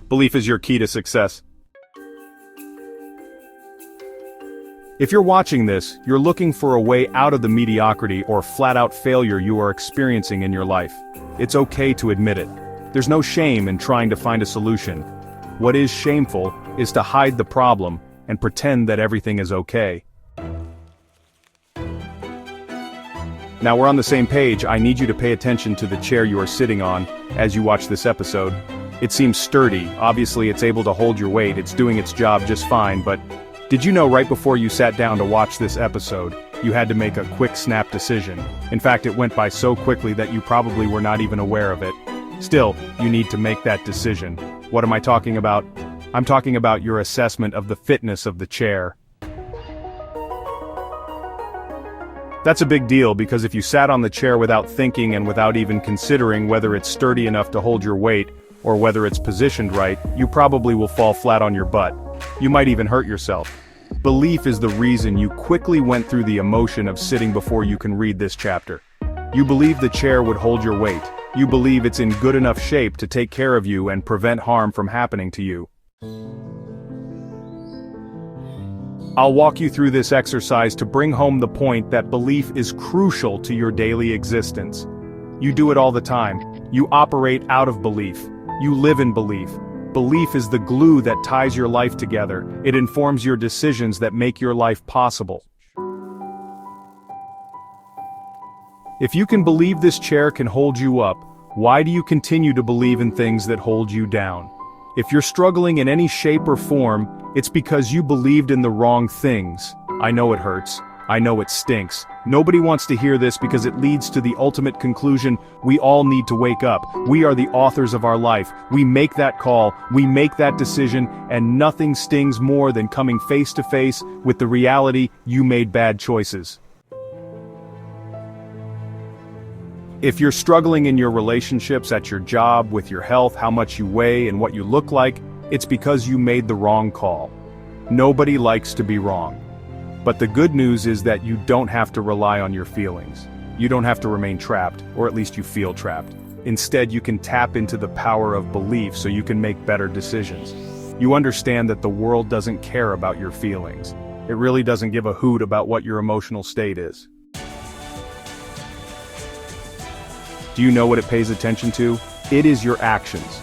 Belief is your key to success. If you're watching this, you're looking for a way out of the mediocrity or flat-out failure you are experiencing in your life. It's okay to admit it. There's no shame in trying to find a solution. What is shameful is to hide the problem and pretend that everything is okay. Now we're on the same page. I need you to pay attention to the chair you are sitting on as you watch this episode. It seems sturdy. Obviously it's able to hold your weight. It's doing its job just fine, but did you know right before you sat down to watch this episode, you had to make a quick snap decision? In fact, it went by so quickly that you probably were not even aware of it. Still, you need to make that decision. What am I talking about? I'm talking about your assessment of the fitness of the chair. That's a big deal because if you sat on the chair without thinking and without even considering whether it's sturdy enough to hold your weight, or whether it's positioned right, you probably will fall flat on your butt. You might even hurt yourself. Belief is the reason you quickly went through the emotion of sitting before you can read this chapter. You believe the chair would hold your weight. You believe it's in good enough shape to take care of you and prevent harm from happening to you. I'll walk you through this exercise to bring home the point that belief is crucial to your daily existence. You do it all the time. You operate out of belief. You live in belief. Belief is the glue that ties your life together. It informs your decisions that make your life possible. If you can believe this chair can hold you up, why do you continue to believe in things that hold you down? If you're struggling in any shape or form, it's because you believed in the wrong things. I know it hurts. I know it stinks. Nobody wants to hear this because it leads to the ultimate conclusion: we all need to wake up. We are the authors of our life. We make that call, we make that decision, and nothing stings more than coming face to face with the reality you made bad choices. If you're struggling in your relationships, at your job, with your health, how much you weigh, and what you look like, it's because you made the wrong call. Nobody likes to be wrong. But the good news is that you don't have to rely on your feelings. You don't have to remain trapped, or at least you feel trapped. Instead, you can tap into the power of belief so you can make better decisions. You understand that the world doesn't care about your feelings. It really doesn't give a hoot about what your emotional state is. Do you know what it pays attention to? It is your actions.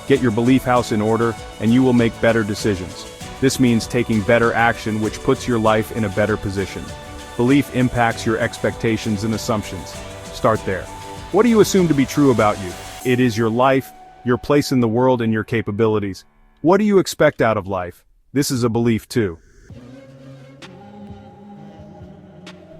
Get your belief house in order, and you will make better decisions. This means taking better action, which puts your life in a better position. Belief impacts your expectations and assumptions. Start there. What do you assume to be true about you? It is your life, your place in the world, and your capabilities. What do you expect out of life? This is a belief too.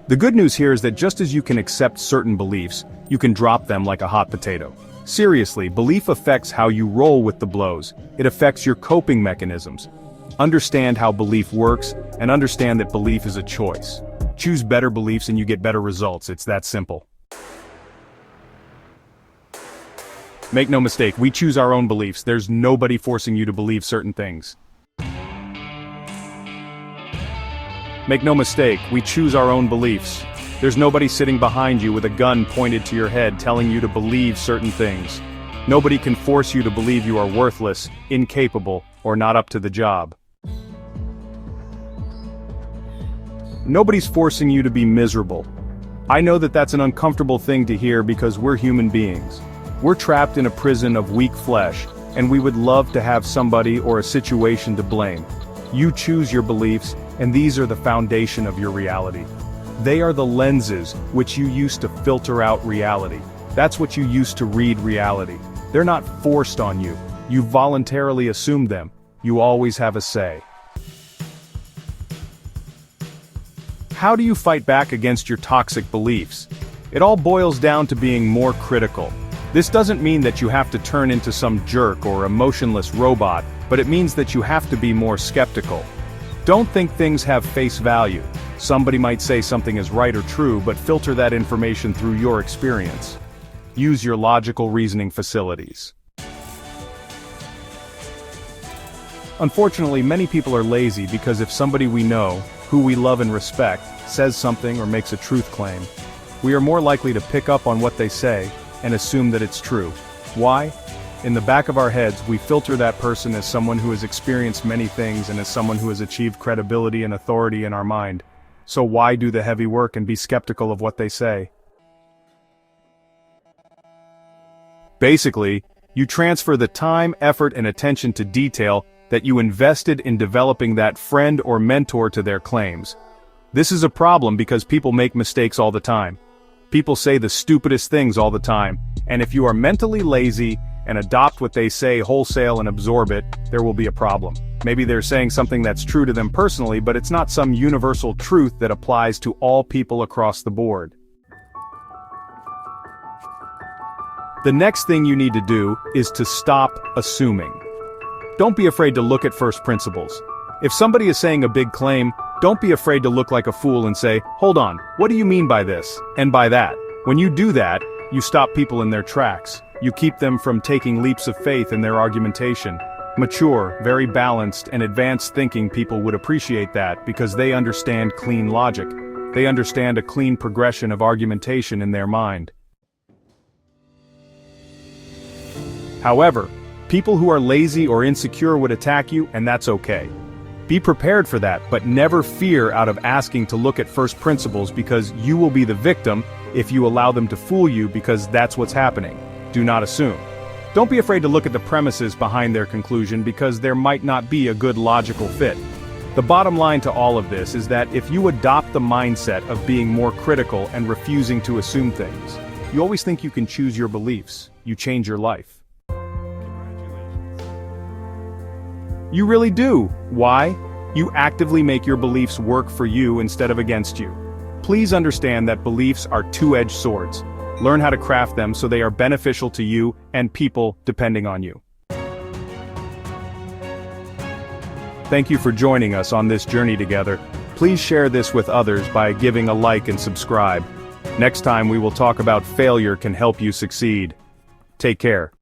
The good news here is that just as you can accept certain beliefs, you can drop them like a hot potato. Seriously, belief affects how you roll with the blows. It affects your coping mechanisms. Understand how belief works, and understand that belief is a choice. Choose better beliefs and you get better results. It's that simple. Make no mistake, we choose our own beliefs. There's nobody forcing you to believe certain things. Make no mistake, we choose our own beliefs. There's nobody sitting behind you with a gun pointed to your head telling you to believe certain things. Nobody can force you to believe you are worthless, incapable, or not up to the job. Nobody's forcing you to be miserable. I know that that's an uncomfortable thing to hear because we're human beings. We're trapped in a prison of weak flesh, and we would love to have somebody or a situation to blame. You choose your beliefs, and these are the foundation of your reality. They are the lenses which you use to filter out reality. That's what you use to read reality. They're not forced on you. You voluntarily assume them. You always have a say. How do you fight back against your toxic beliefs? It all boils down to being more critical. This doesn't mean that you have to turn into some jerk or emotionless robot, but it means that you have to be more skeptical. Don't think things have face value. Somebody might say something is right or true, but filter that information through your experience. Use your logical reasoning facilities. Unfortunately, many people are lazy because if somebody we know, who we love and respect, says something or makes a truth claim, we are more likely to pick up on what they say and assume that it's true. Why? In the back of our heads, we filter that person as someone who has experienced many things and as someone who has achieved credibility and authority in our mind. So why do the heavy work and be skeptical of what they say? Basically, you transfer the time, effort, and attention to detail that you invested in developing that friend or mentor to their claims. This is a problem because people make mistakes all the time. People say the stupidest things all the time, and if you are mentally lazy and adopt what they say wholesale and absorb it, there will be a problem. Maybe they're saying something that's true to them personally, but it's not some universal truth that applies to all people across the board. The next thing you need to do is to stop assuming. Don't be afraid to look at first principles. If somebody is saying a big claim, don't be afraid to look like a fool and say, "Hold on, what do you mean by this, and by that?" When you do that, you stop people in their tracks. You keep them from taking leaps of faith in their argumentation. Mature, very balanced, and advanced thinking people would appreciate that because they understand clean logic. They understand a clean progression of argumentation in their mind. However, people who are lazy or insecure would attack you, and that's okay. Be prepared for that, but never fear out of asking to look at first principles because you will be the victim if you allow them to fool you because that's what's happening. Do not assume. Don't be afraid to look at the premises behind their conclusion because there might not be a good logical fit. The bottom line to all of this is that if you adopt the mindset of being more critical and refusing to assume things, you always think you can choose your beliefs, you change your life. You really do. Why? You actively make your beliefs work for you instead of against you. Please understand that beliefs are two-edged swords. Learn how to craft them so they are beneficial to you and people depending on you. Thank you for joining us on this journey together. Please share this with others by giving a like and subscribe. Next time we will talk about failure can help you succeed. Take care.